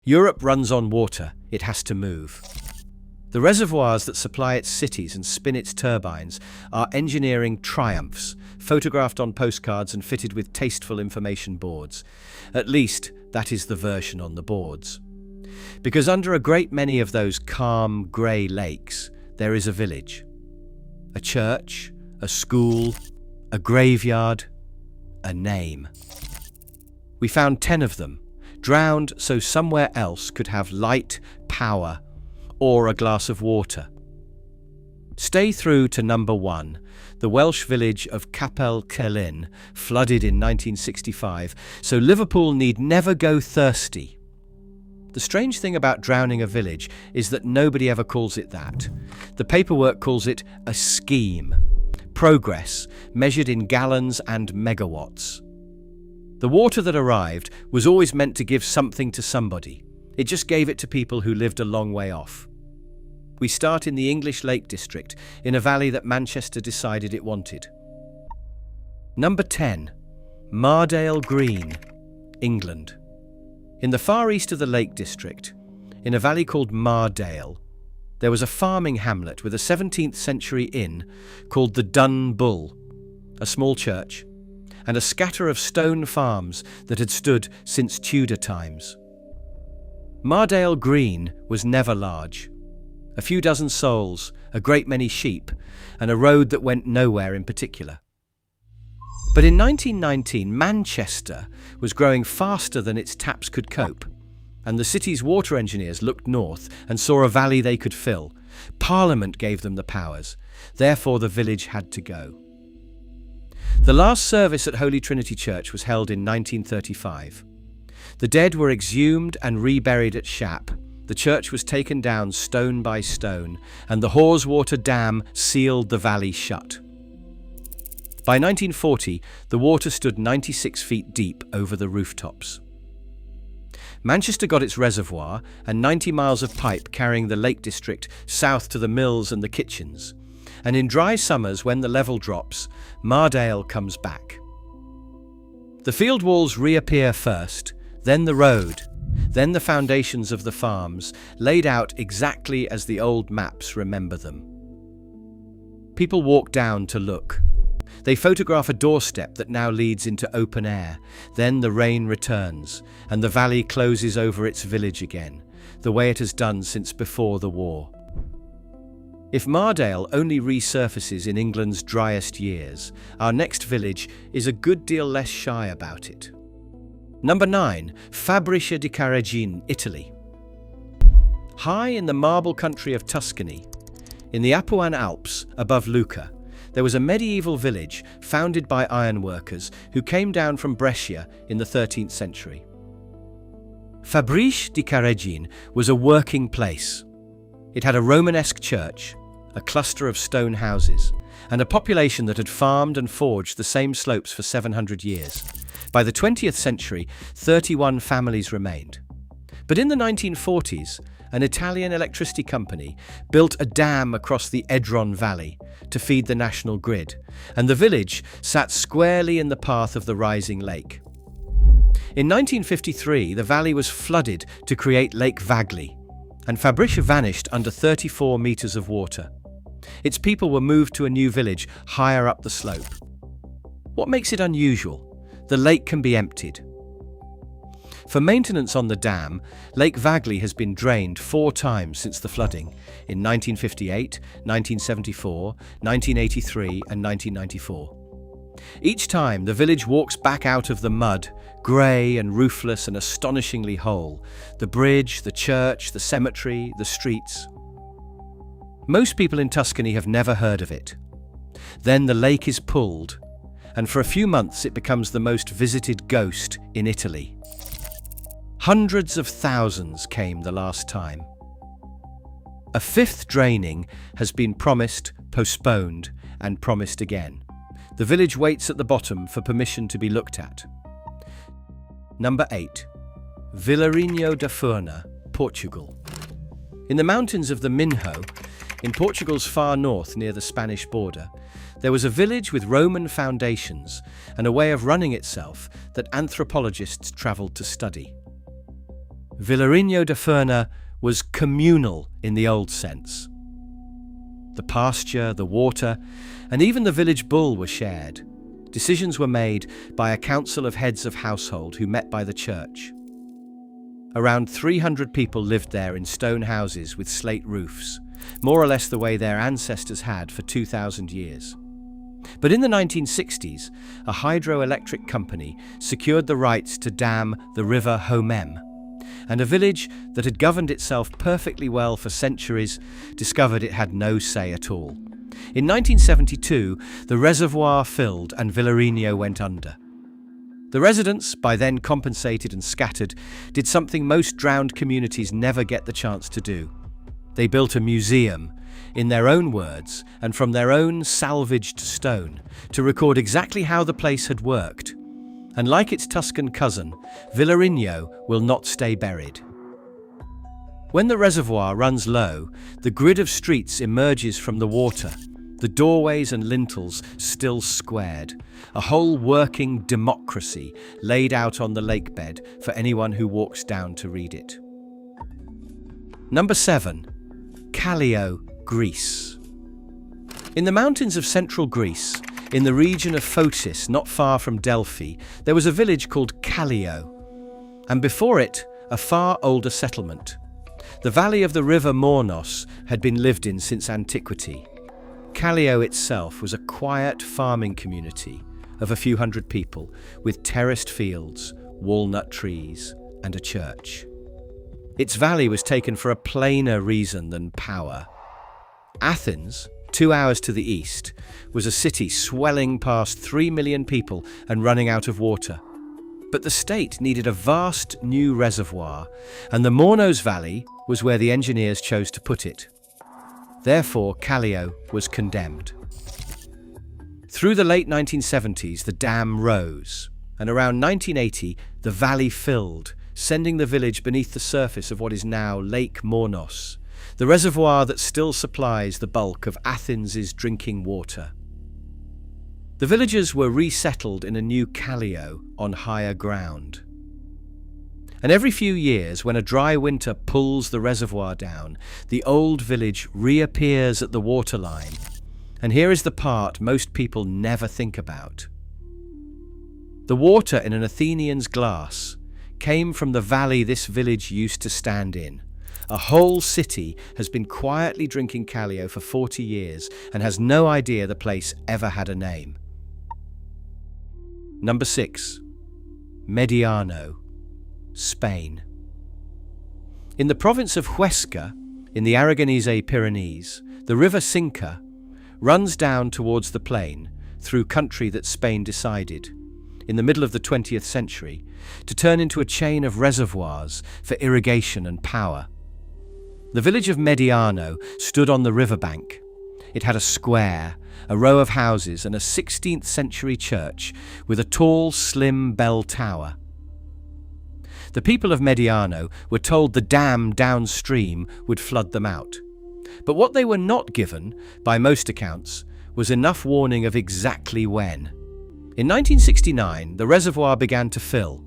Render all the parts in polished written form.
Europe runs on water, it has to move. The reservoirs that supply its cities and spin its turbines are engineering triumphs, photographed on postcards and fitted with tasteful information boards. At least, that is the version on the boards. Because under a great many of those calm, grey lakes, there is a village. A church, a school, a graveyard, a name. We found 10 of them, drowned so somewhere else could have light, power, or a glass of water. Stay through to number 1, the Welsh village of Capel, Celyn, flooded in 1965, so Liverpool need never go thirsty. The strange thing about drowning a village is that nobody ever calls it that. The paperwork calls it a scheme. Progress, measured in gallons and megawatts. The water that arrived was always meant to give something to somebody. It just gave it to people who lived a long way off. We start in the English Lake District, in a valley that Manchester decided it wanted. Number 10. Mardale Green, England. In the far east of the Lake District, in a valley called Mardale, there was a farming hamlet with a 17th century inn called the Dun Bull, a small church, and a scatter of stone farms that had stood since Tudor times. Mardale Green was never large. A few dozen souls, a great many sheep, and a road that went nowhere in particular. But in 1919, Manchester was growing faster than its taps could cope, and the city's water engineers looked north and saw a valley they could fill. Parliament gave them the powers, therefore the village had to go. The last service at Holy Trinity Church was held in 1935. The dead were exhumed and reburied at Shap. The church was taken down stone by stone, and the Haweswater Dam sealed the valley shut. By 1940, the water stood 96 feet deep over the rooftops. Manchester got its reservoir and 90 miles of pipe carrying the Lake District south to the mills and the kitchens. And in dry summers, when the level drops, Mardale comes back. The field walls reappear first, then the road, then the foundations of the farms, laid out exactly as the old maps remember them. People walk down to look. They photograph a doorstep that now leads into open air. Then the rain returns, and the valley closes over its village again, the way it has done since before the war. If Mardale only resurfaces in England's driest years, our next village is a good deal less shy about it. Number 9. Fabbriche di Careggine, Italy. High in the marble country of Tuscany, in the Apuan Alps above Lucca, there was a medieval village founded by ironworkers who came down from Brescia in the 13th century. Fabbriche di Careggine was a working place. It had a Romanesque church, a cluster of stone houses, and a population that had farmed and forged the same slopes for 700 years. By the 20th century, 31 families remained. But in the 1940s, an Italian electricity company built a dam across the Edron Valley to feed the national grid, and the village sat squarely in the path of the rising lake. In 1953, the valley was flooded to create Lake Vagli, and Fabbriche vanished under 34 meters of water. Its people were moved to a new village higher up the slope. What makes it unusual? The lake can be emptied. For maintenance on the dam, Lake Vagli has been drained 4 times since the flooding, in 1958, 1974, 1983 and 1994. Each time, the village walks back out of the mud, grey and roofless and astonishingly whole. The bridge, the church, the cemetery, the streets. Most people in Tuscany have never heard of it. Then the lake is pulled, and for a few months it becomes the most visited ghost in Italy. Hundreds of thousands came the last time. A 5th draining has been promised, postponed, and promised again. The village waits at the bottom for permission to be looked at. Number 8. Vilarinho da Furna, Portugal. In the mountains of the Minho, in Portugal's far north near the Spanish border, there was a village with Roman foundations and a way of running itself that anthropologists travelled to study. Vilarinho de Furna was communal in the old sense. The pasture, the water, and even the village bull were shared. Decisions were made by a council of heads of household who met by the church. Around 300 people lived there in stone houses with slate roofs, more or less the way their ancestors had for 2,000 years. But in the 1960s, a hydroelectric company secured the rights to dam the river Homem, and a village that had governed itself perfectly well for centuries discovered it had no say at all. In 1972, the reservoir filled and Vilarinho went under. The residents, by then compensated and scattered, did something most drowned communities never get the chance to do. They built a museum, in their own words and from their own salvaged stone, to record exactly how the place had worked. And like its Tuscan cousin, Vilarinho will not stay buried. When the reservoir runs low, the grid of streets emerges from the water, the doorways and lintels still squared, a whole working democracy laid out on the lake bed for anyone who walks down to read it. Number 7. Kallio, Greece. In the mountains of central Greece, in the region of Phocis, not far from Delphi, there was a village called Kallio, and before it, a far older settlement. The valley of the river Mornos had been lived in since antiquity. Kallio itself was a quiet farming community of a few hundred people, with terraced fields, walnut trees, and a church. Its valley was taken for a plainer reason than power. Athens, 2 hours to the east, was a city swelling past 3 million people and running out of water. But the state needed a vast new reservoir, and the Mornos Valley was where the engineers chose to put it. Therefore, Kallio was condemned. Through the late 1970s, the dam rose, and around 1980, the valley filled, sending the village beneath the surface of what is now Lake Mornos, the reservoir that still supplies the bulk of Athens' drinking water. The villagers were resettled in a new Kallio on higher ground. And every few years, when a dry winter pulls the reservoir down, the old village reappears at the waterline. And here is the part most people never think about. The water in an Athenian's glass came from the valley this village used to stand in. A whole city has been quietly drinking Kallio for 40 years and has no idea the place ever had a name. Number 6. Mediano, Spain. In the province of Huesca, in the Aragonese Pyrenees, the river Cinca runs down towards the plain through country that Spain decided, in the middle of the 20th century, to turn into a chain of reservoirs for irrigation and power. The village of Mediano stood on the riverbank. It had a square, a row of houses, and a 16th century church with a tall, slim bell tower. The people of Mediano were told the dam downstream would flood them out. But what they were not given, by most accounts, was enough warning of exactly when. In 1969, the reservoir began to fill,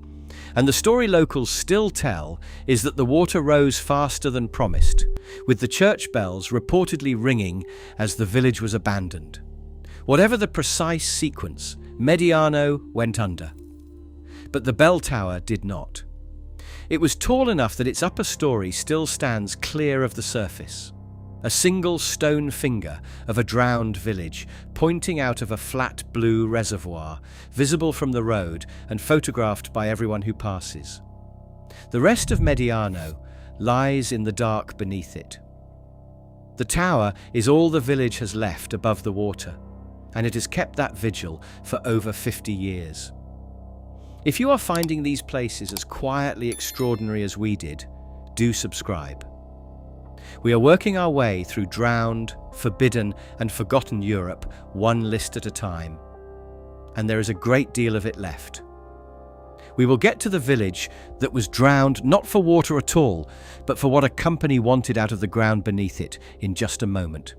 and the story locals still tell is that the water rose faster than promised, with the church bells reportedly ringing as the village was abandoned. Whatever the precise sequence, Mediano went under. But the bell tower did not. It was tall enough that its upper story still stands clear of the surface. A single stone finger of a drowned village pointing out of a flat blue reservoir, visible from the road and photographed by everyone who passes. The rest of Mediano lies in the dark beneath it. The tower is all the village has left above the water, and it has kept that vigil for over 50 years. If you are finding these places as quietly extraordinary as we did, do subscribe. We are working our way through drowned, forbidden, and forgotten Europe, one list at a time. And there is a great deal of it left. We will get to the village that was drowned not for water at all, but for what a company wanted out of the ground beneath it in just a moment.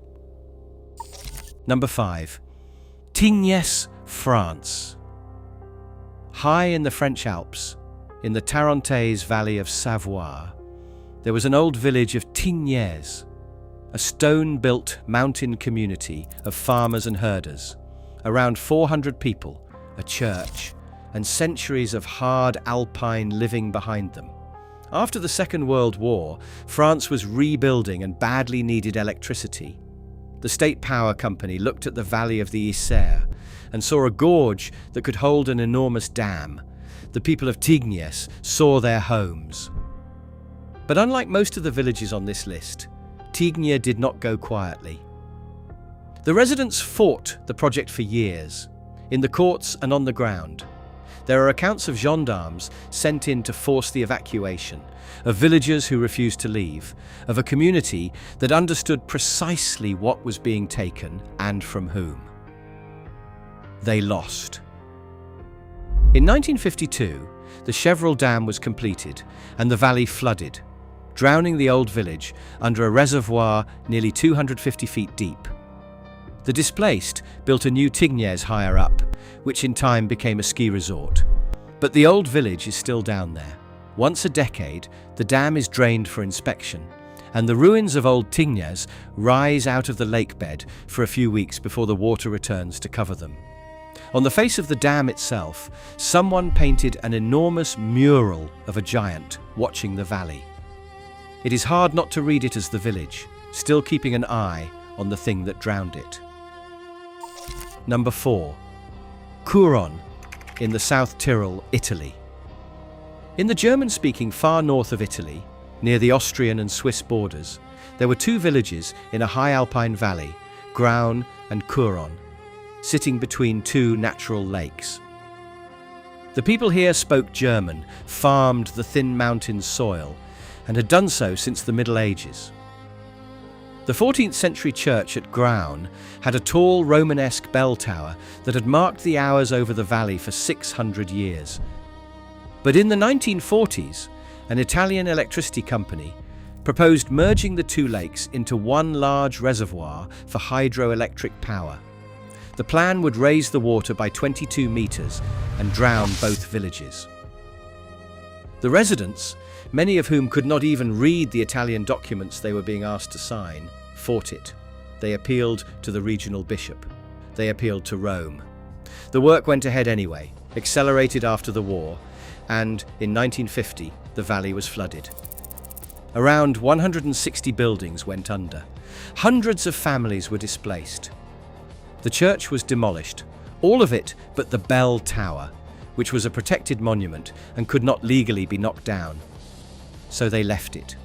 Number 5. Tignes, France. High in the French Alps, in the Tarentaise Valley of Savoie, there was an old village of Tignes, a stone-built mountain community of farmers and herders, around 400 people, a church, and centuries of hard alpine living behind them. After the Second World War, France was rebuilding and badly needed electricity. The state power company looked at the valley of the Isère and saw a gorge that could hold an enormous dam. The people of Tignes saw their homes. But unlike most of the villages on this list, Tignes did not go quietly. The residents fought the project for years, in the courts and on the ground. There are accounts of gendarmes sent in to force the evacuation, of villagers who refused to leave, of a community that understood precisely what was being taken and from whom. They lost. In 1952, the Chevreul Dam was completed and the valley flooded, drowning the old village under a reservoir nearly 250 feet deep. The displaced built a new Tignes higher up, which in time became a ski resort. But the old village is still down there. Once a decade, the dam is drained for inspection, and the ruins of old Tignes rise out of the lake bed for a few weeks before the water returns to cover them. On the face of the dam itself, someone painted an enormous mural of a giant watching the valley. It is hard not to read it as the village, still keeping an eye on the thing that drowned it. Number 4. Curon, in the South Tyrol, Italy. In the German-speaking far north of Italy, near the Austrian and Swiss borders, there were two villages in a high alpine valley, Graun and Curon, sitting between two natural lakes. The people here spoke German, farmed the thin mountain soil, and had done so since the Middle Ages. The 14th century church at Graun had a tall Romanesque bell tower that had marked the hours over the valley for 600 years. But in the 1940s, an Italian electricity company proposed merging the two lakes into one large reservoir for hydroelectric power. The plan would raise the water by 22 meters and drown both villages. The residents, many of whom could not even read the Italian documents they were being asked to sign, fought it. They appealed to the regional bishop. They appealed to Rome. The work went ahead anyway, accelerated after the war, and in 1950 the valley was flooded. Around 160 buildings went under. Hundreds of families were displaced. The church was demolished, all of it but the bell tower, which was a protected monument and could not legally be knocked down. So they left it.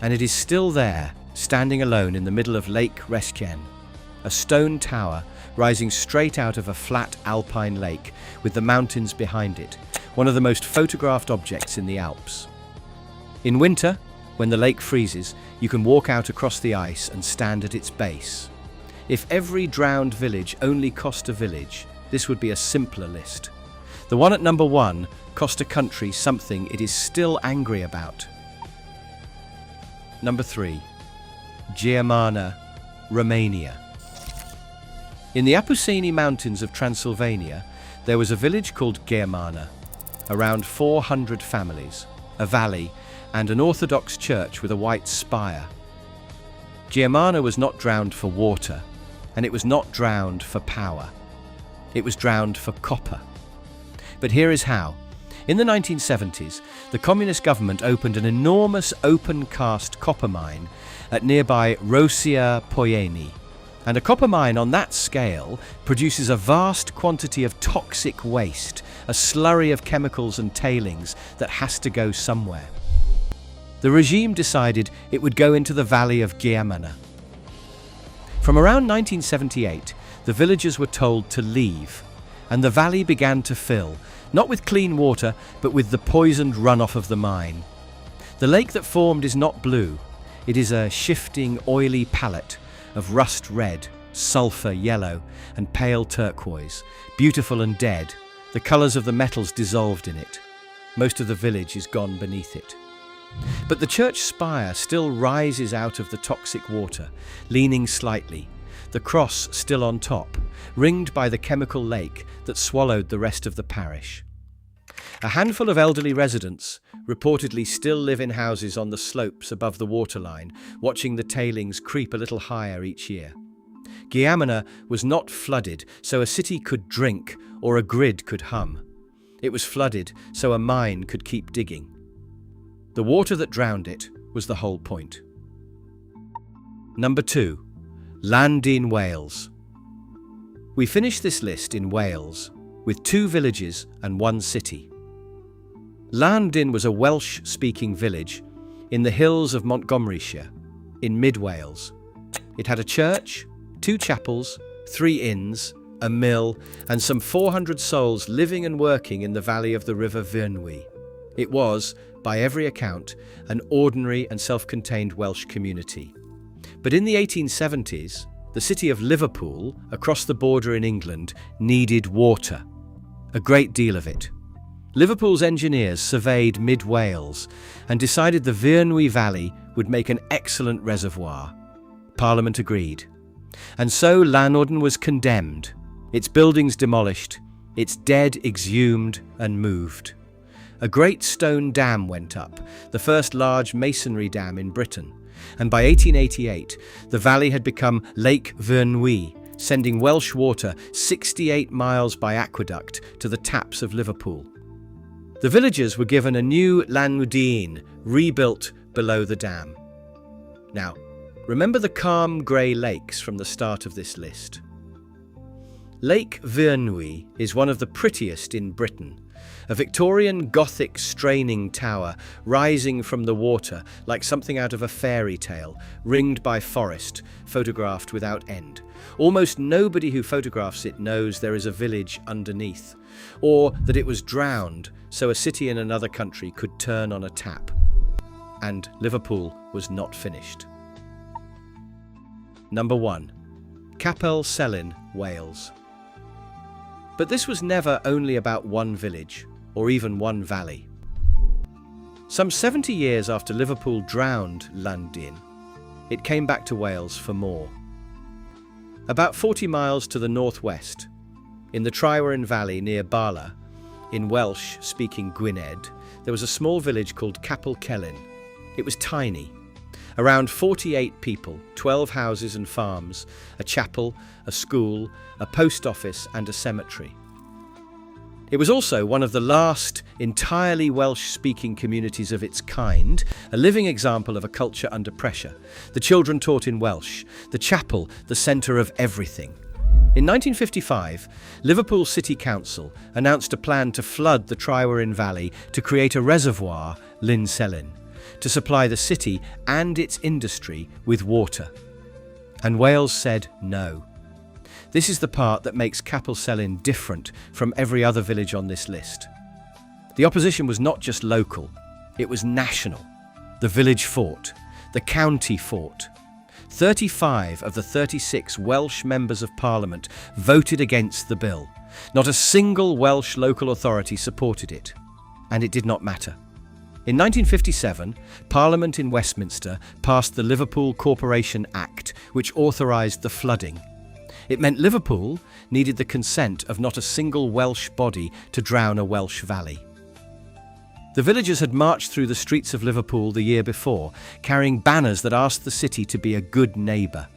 And it is still there, standing alone in the middle of Lake Reschken, a stone tower rising straight out of a flat alpine lake with the mountains behind it, one of the most photographed objects in the Alps. In winter, when the lake freezes, you can walk out across the ice and stand at its base. If every drowned village only cost a village, this would be a simpler list. The one at number 1 cost a country something it is still angry about. Number 3. Geamana, Romania. In the Apuseni Mountains of Transylvania, there was a village called Geamana, around 400 families, a valley, and an Orthodox church with a white spire. Geamana was not drowned for water, and it was not drowned for power. It was drowned for copper. But here is how. In the 1970s, the communist government opened an enormous open-cast copper mine at nearby Rosia Poieni. And a copper mine on that scale produces a vast quantity of toxic waste, a slurry of chemicals and tailings that has to go somewhere. The regime decided it would go into the valley of Geamana. From around 1978, the villagers were told to leave, and the valley began to fill, not with clean water, but with the poisoned runoff of the mine. The lake that formed is not blue. It is a shifting, oily palette of rust red, sulfur yellow, and pale turquoise, beautiful and dead, the colours of the metals dissolved in it. Most of the village is gone beneath it. But the church spire still rises out of the toxic water, leaning slightly, the cross still on top, ringed by the chemical lake that swallowed the rest of the parish. A handful of elderly residents reportedly still live in houses on the slopes above the waterline, watching the tailings creep a little higher each year. Geamana was not flooded so a city could drink or a grid could hum. It was flooded so a mine could keep digging. The water that drowned it was the whole point. Number 2. Llanwddyn, Wales. We finish this list in Wales, with 2 villages and 1 city. Llanwddyn was a Welsh-speaking village in the hills of Montgomeryshire, in mid-Wales. It had a church, 2 chapels, 3 inns, a mill, and some 400 souls living and working in the valley of the River Furna. It was, by every account, an ordinary and self-contained Welsh community. But in the 1870s, the city of Liverpool, across the border in England, needed water. A great deal of it. Liverpool's engineers surveyed mid-Wales and decided the Furna Valley would make an excellent reservoir. Parliament agreed. And so Llanwddyn was condemned, its buildings demolished, its dead exhumed and moved. A great stone dam went up, the first large masonry dam in Britain, and by 1888 the valley had become Lake Furna, sending Welsh water 68 miles by aqueduct to the taps of Liverpool. The villagers were given a new Llanwddyn, rebuilt below the dam. Now, remember the calm grey lakes from the start of this list. Lake Furna is one of the prettiest in Britain, a Victorian Gothic straining tower rising from the water like something out of a fairy tale, ringed by forest, photographed without end. Almost nobody who photographs it knows there is a village underneath, or that it was drowned so a city in another country could turn on a tap. And Liverpool was not finished. Number 1. Capel, Celyn, Wales. But this was never only about one village, or even one valley. Some 70 years after Liverpool drowned Llanwddyn, it came back to Wales for more. About 40 miles to the northwest, in the Tryweryn Valley near Bala, in Welsh-speaking Gwynedd, there was a small village called Capel. It was tiny. Around 48 people, 12 houses and farms, a chapel, a school, a post office and a cemetery. It was also one of the last entirely Welsh-speaking communities of its kind, a living example of a culture under pressure. The children taught in Welsh, the chapel the centre of everything. In 1955, Liverpool City Council announced a plan to flood the Tryweryn Valley to create a reservoir, Celyn, to supply the city and its industry with water. And Wales said no. This is the part that makes Capel different from every other village on this list. The opposition was not just local, it was national. The village fought, the county fought. 35 of the 36 Welsh members of Parliament voted against the bill. Not a single Welsh local authority supported it, and it did not matter. In 1957, Parliament in Westminster passed the Liverpool Corporation Act, which authorised the flooding. It meant Liverpool needed the consent of not a single Welsh body to drown a Welsh valley. The villagers had marched through the streets of Liverpool the year before, carrying banners that asked the city to be a good neighbour.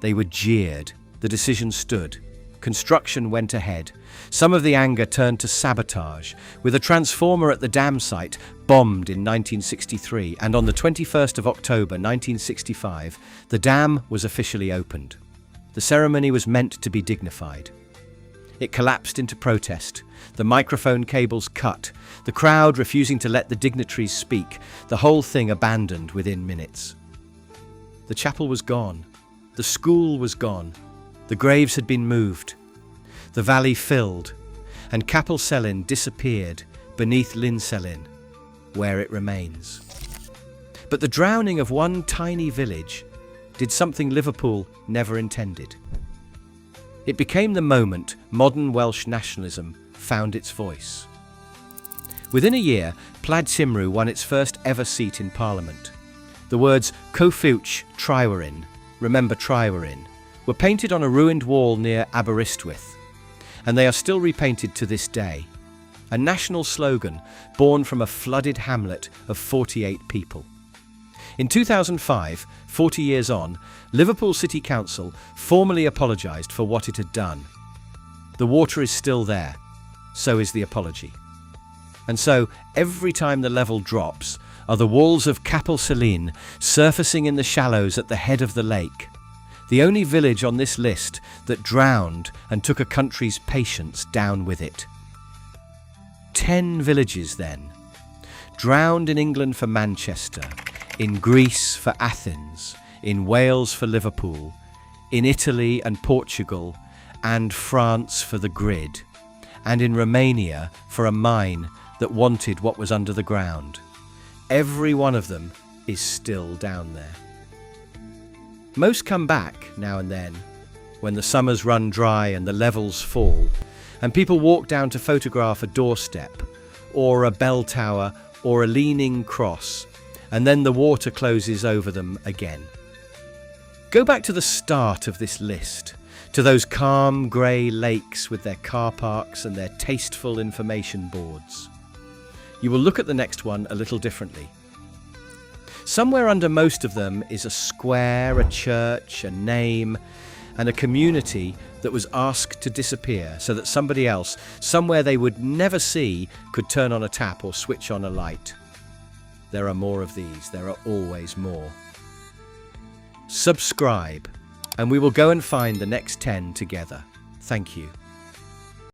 They were jeered. The decision stood. Construction went ahead. Some of the anger turned to sabotage, with a transformer at the dam site bombed in 1963, and on the 21st of October 1965, the dam was officially opened. The ceremony was meant to be dignified. It collapsed into protest, the microphone cables cut, the crowd refusing to let the dignitaries speak, the whole thing abandoned within minutes. The chapel was gone, the school was gone, the graves had been moved, the valley filled, and Capel disappeared beneath Celyn, where it remains. But the drowning of one tiny village did something Liverpool never intended. It became the moment modern Welsh nationalism found its voice. Within a year, Plaid Cymru won its first ever seat in Parliament. The words Quench Tryweryn, remember Tryweryn, were painted on a ruined wall near Aberystwyth, and they are still repainted to this day. a national slogan born from a flooded hamlet of 48 people. In 2005, 40 years on, Liverpool City Council formally apologised for what it had done. The water is still there, so is the apology. And so, every time the level drops, are the walls of Capel Celyn surfacing in the shallows at the head of the lake, the only village on this list that drowned and took a country's patience down with it. 10 villages then, drowned in England for Manchester, in Greece for Athens, in Wales for Liverpool, in Italy and Portugal, and France for the grid, and in Romania for a mine that wanted what was under the ground. Every one of them is still down there. Most come back now and then, when the summers run dry and the levels fall, and people walk down to photograph a doorstep, or a bell tower, or a leaning cross, and then the water closes over them again. Go back to the start of this list, to those calm grey lakes with their car parks and their tasteful information boards. You will look at the next one a little differently. Somewhere under most of them is a square, a church, a name, and a community that was asked to disappear so that somebody else, somewhere they would never see, could turn on a tap or switch on a light. There are more of these. There are always more. Subscribe, and we will go and find the next 10 together. Thank you.